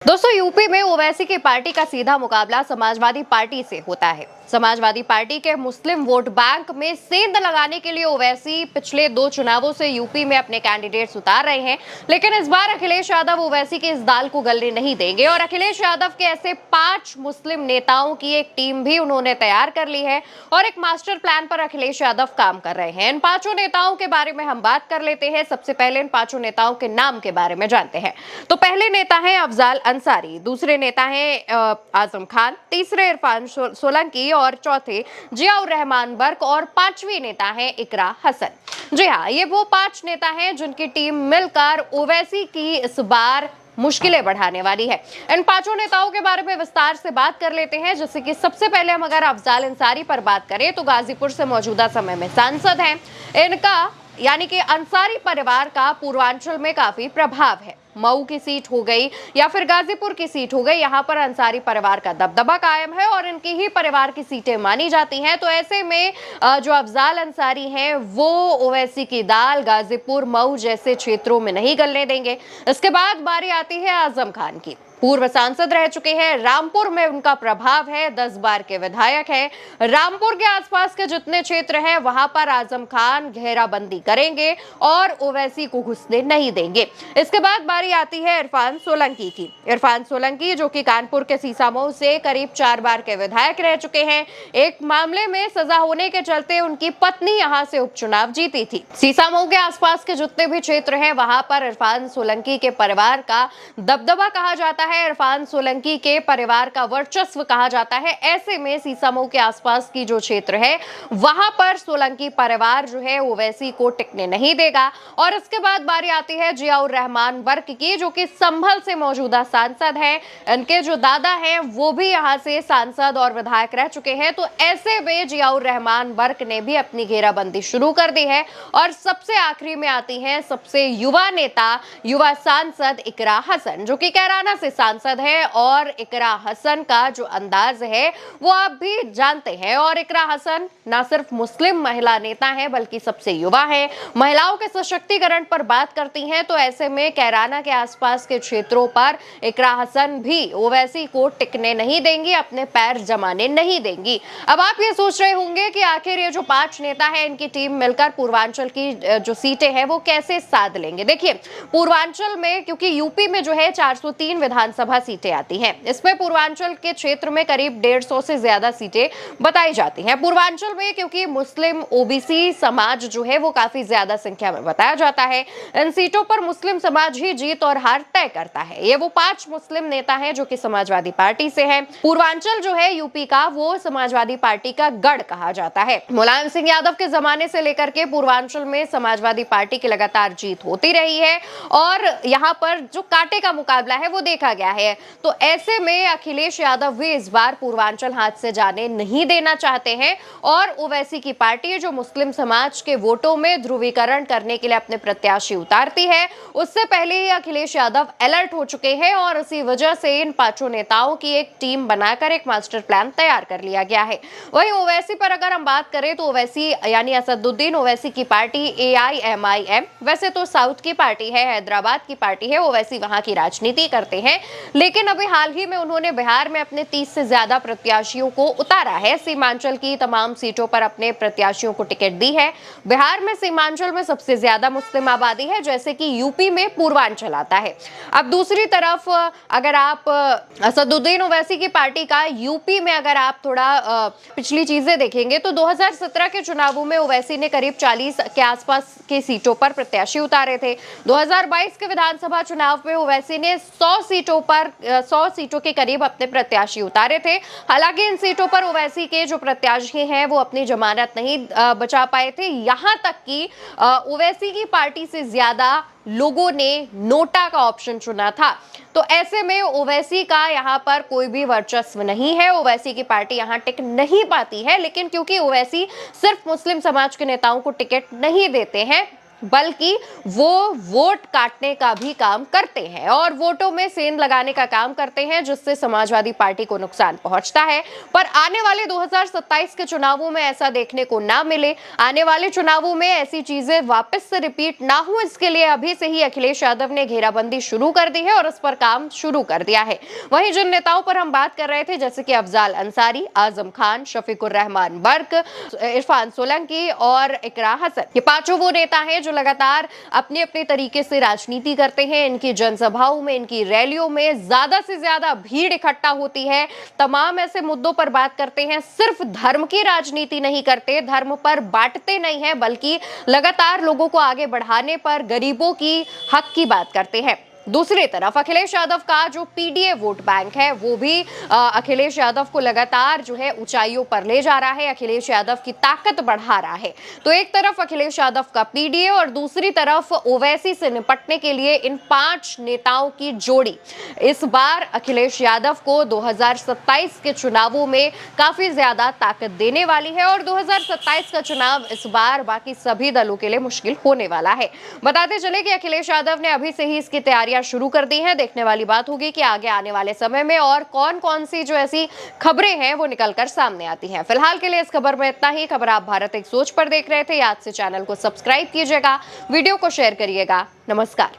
दोस्तों यूपी में ओवैसी की पार्टी का सीधा मुकाबला समाजवादी पार्टी से होता है। समाजवादी पार्टी के मुस्लिम वोट बैंक में सेंध लगाने के लिए ओवैसी पिछले 2 चुनावों से यूपी में अपने कैंडिडेट्स उतार रहे हैं, लेकिन इस बार अखिलेश यादव ओवैसी के इस दाल को गलने नहीं देंगे और अखिलेश यादव के ऐसे 5 मुस्लिम नेताओं की एक टीम भी उन्होंने तैयार कर ली है और एक मास्टर प्लान पर अखिलेश यादव काम कर रहे हैं। इन 5 नेताओं के बारे में हम बात कर लेते हैं। सबसे पहले इन 5 नेताओं के नाम के बारे में जानते हैं। तो पहले नेता है अफजाल अंसारी, दूसरे नेता हैं आजम खान, तीसरे इरफान सोलंकी और चौथे जियाउर रहमान बर्क और 5वीं नेता है इकरा हसन। जी हाँ, ये वो 5 नेता हैं जिनकी टीम मिलकर ओवैसी की इस बार मुश्किलें बढ़ाने वाली है। इन 5 नेताओं के बारे में विस्तार से बात कर लेते हैं। जैसे कि सबसे पहले हम अगर अफजाल अंसारी पर बात करें तो गाजीपुर से मौजूदा समय में सांसद हैं। इनका यानी कि अंसारी परिवार का पूर्वांचल में काफी प्रभाव है। मऊ की सीट हो गई या फिर गाजीपुर की सीट हो गई, यहाँ पर अंसारी परिवार का दबदबा कायम है और इनकी ही परिवार की सीटें मानी जाती हैं। तो ऐसे में जो अफजाल अंसारी हैं वो ओवैसी की दाल गाजीपुर मऊ जैसे क्षेत्रों में नहीं गलने देंगे। इसके बाद बारी आती है आजम खान की। पूर्व सांसद रह चुके हैं, रामपुर में उनका प्रभाव है, 10 बार के विधायक हैं। रामपुर के आसपास के जितने क्षेत्र हैं वहां पर आजम खान घेराबंदी करेंगे और ओवैसी को घुसने नहीं देंगे। इसके बाद बारी आती है इरफान सोलंकी की। इरफान सोलंकी जो कि कानपुर के सीसामऊ से करीब 4 बार के विधायक रह चुके हैं। एक मामले में सजा होने के चलते उनकी पत्नी यहां से उपचुनाव जीती थी। सीसामऊ के आसपास के जितने भी क्षेत्र हैं वहां पर इरफान सोलंकी के परिवार का दबदबा कहा जाता है, इरफान सोलंकी के परिवार का वर्चस्व कहा जाता है। ऐसे में सीसामऊ के आसपास की जो क्षेत्र है वहां पर सोलंकी परिवार जो है ओवैसी को टिकने नहीं देगा। और इसके बाद बारी आती है जियाउर रहमान वर्क की, जो कि संभल से मौजूदा सांसद हैं। इनके जो दादा हैं वो भी यहां से सांसद और विधायक रह चुके हैं। तो ऐसे में जियाउर रहमान वर्क ने भी अपनी घेराबंदी शुरू कर दी है। और सबसे आखिरी में आती है सबसे युवा नेता, युवा सांसद इकरा हसन, जो कि कैराना से सांसद है। और इकरा हसन का जो अंदाज है वो आप भी जानते हैं। और इकरा हसन ना सिर्फ मुस्लिम महिला नेता है बल्कि सबसे युवा है, महिलाओं के सशक्तिकरण पर बात करती हैं। तो ऐसे में कैराना के आसपास के क्षेत्रों पर इकरा हसन भी ओवैसी को टिकने नहीं देंगी, अपने पैर जमाने नहीं देंगी। अब आप ये सोच रहे होंगे कि आखिर ये जो 5 नेता है इनकी टीम मिलकर पूर्वांचल की जो सीटें हैं वो कैसे साध लेंगे। देखिए, पूर्वांचल में क्योंकि यूपी में जो है 403 विधानसभा सीटें आती हैं, इसमें पूर्वांचल के क्षेत्र में करीब 150 से ज्यादा सीटें बताई जाती हैं। पूर्वांचल में क्योंकि मुस्लिम ओबीसी समाज जो है वो काफी ज्यादा संख्या में बताया जाता है, इन सीटों पर मुस्लिम समाज ही जीत और हार तय करता है। ये वो 5 मुस्लिम नेता हैं जो कि समाजवादी पार्टी से हैं। पूर्वांचल जो है यूपी का वो समाजवादी पार्टी का गढ़ कहा जाता है। मुलायम सिंह यादव के जमाने से लेकर के पूर्वांचल में समाजवादी पार्टी की लगातार जीत होती रही है और यहाँ पर जो कांटे का मुकाबला है वो देखा गया है। तो ऐसे में अखिलेश यादव भी इस बार पूर्वांचल हाथ से जाने नहीं देना चाहते हैं और ओवैसी की पार्टी जो मुस्लिम समाज के वोटों में ध्रुवीकरण करने के लिए अपने प्रत्याशी उतारती है, उससे पहले ही अखिलेश यादव अलर्ट हो चुके हैं और इसी वजह से इन 5 नेताओं की एक टीम बनाकर एक मास्टर प्लान तैयार कर लिया गया है। वहीं ओवैसी पर अगर हम बात करें तो ओवैसी यानी असदुद्दीन ओवैसी की पार्टी AIMIM वैसे तो साउथ की पार्टी है, हैदराबाद की पार्टी है, ओवैसी वहां की राजनीति करते हैं। लेकिन अभी हाल ही में उन्होंने बिहार में अपने 30 से ज्यादा प्रत्याशियों को उतारा है। सीमांचल की तमाम सीटों पर अपने प्रत्याशियों को टिकट दी है। बिहार में सीमांचल में सबसे ज्यादा मुस्लिम आबादी है, जैसे कि यूपी में पूर्वांचल आता है। अब दूसरी तरफ अगर आप असदुद्दीन ओवैसी की पार्टी का यूपी में अगर आप थोड़ा पिछली चीजें देखेंगे तो 2017 के चुनावों में ओवैसी ने करीब 40 के आसपास की सीटों पर प्रत्याशी उतारे थे। 2022 के विधानसभा चुनाव में ओवैसी ने 100 सीटों के करीब अपने प्रत्याशी उतारे थे। हालांकि इन सीटों पर ओवैसी के जो प्रत्याशी हैं वो अपनी जमानत नहीं बचा पाए थे। यहां तक कि ओवैसी की पार्टी से ज्यादा लोगों ने नोटा का ऑप्शन चुना था। तो ऐसे में ओवैसी का यहाँ पर कोई भी वर्चस्व नहीं है, ओवैसी की पार्टी यहाँ टिक नहीं पाती है। लेकिन क्योंकि ओवैसी सिर्फ मुस्लिम समाज के नेताओं को टिकट नहीं देते हैं, बल्कि वो वोट काटने का भी काम करते हैं और वोटों में सेंध लगाने का काम करते हैं, जिससे समाजवादी पार्टी को नुकसान पहुंचता है। पर आने वाले 2027 के चुनावों में ऐसा देखने को ना मिले, आने वाले चुनावों में ऐसी चीजें वापस से रिपीट ना हो, इसके लिए अभी से ही अखिलेश यादव ने घेराबंदी शुरू कर दी है और इस पर काम शुरू कर दिया है। वहीं जिन नेताओं पर हम बात कर रहे थे, जैसे कि अफजाल अंसारी, आजम खान, शफीकुर रहमान बर्क, इरफान सोलंकी और इकरा हसन, ये पांचों वो नेता हैं जो लगातार अपने अपने तरीके से राजनीति करते हैं। इनकी जनसभाओं में, इनकी रैलियों में ज्यादा से ज्यादा भीड़ इकट्ठा होती है, तमाम ऐसे मुद्दों पर बात करते हैं। सिर्फ धर्म की राजनीति नहीं करते, धर्म पर बांटते नहीं हैं, बल्कि लगातार लोगों को आगे बढ़ाने पर, गरीबों की हक की बात करते हैं। दूसरी तरफ अखिलेश यादव का जो पीडीए वोट बैंक है, वो भी अखिलेश यादव को लगातार जो है ऊंचाइयों पर ले जा रहा है, अखिलेश यादव की ताकत बढ़ा रहा है। तो एक तरफ अखिलेश यादव का पीडीए और दूसरी तरफ ओवैसी से निपटने के लिए इन 5 नेताओं की जोड़ी इस बार अखिलेश यादव को 2027 के चुनावों में काफी ज्यादा ताकत देने वाली है और 2027 का चुनाव इस बार बाकी सभी दलों के लिए मुश्किल होने वाला है। बताते चले कि अखिलेश यादव ने अभी से ही इसकी तैयारियां शुरू कर दी हैं। देखने वाली बात होगी कि आगे आने वाले समय में और कौन-कौन सी जो ऐसी खबरें हैं वो निकलकर सामने आती हैं। फिलहाल के लिए इस खबर में इतना ही। खबर आप भारत एक सोच पर देख रहे थे। याद से चैनल को सब्सक्राइब कीजिएगा, वीडियो को शेयर करिएगा। नमस्कार।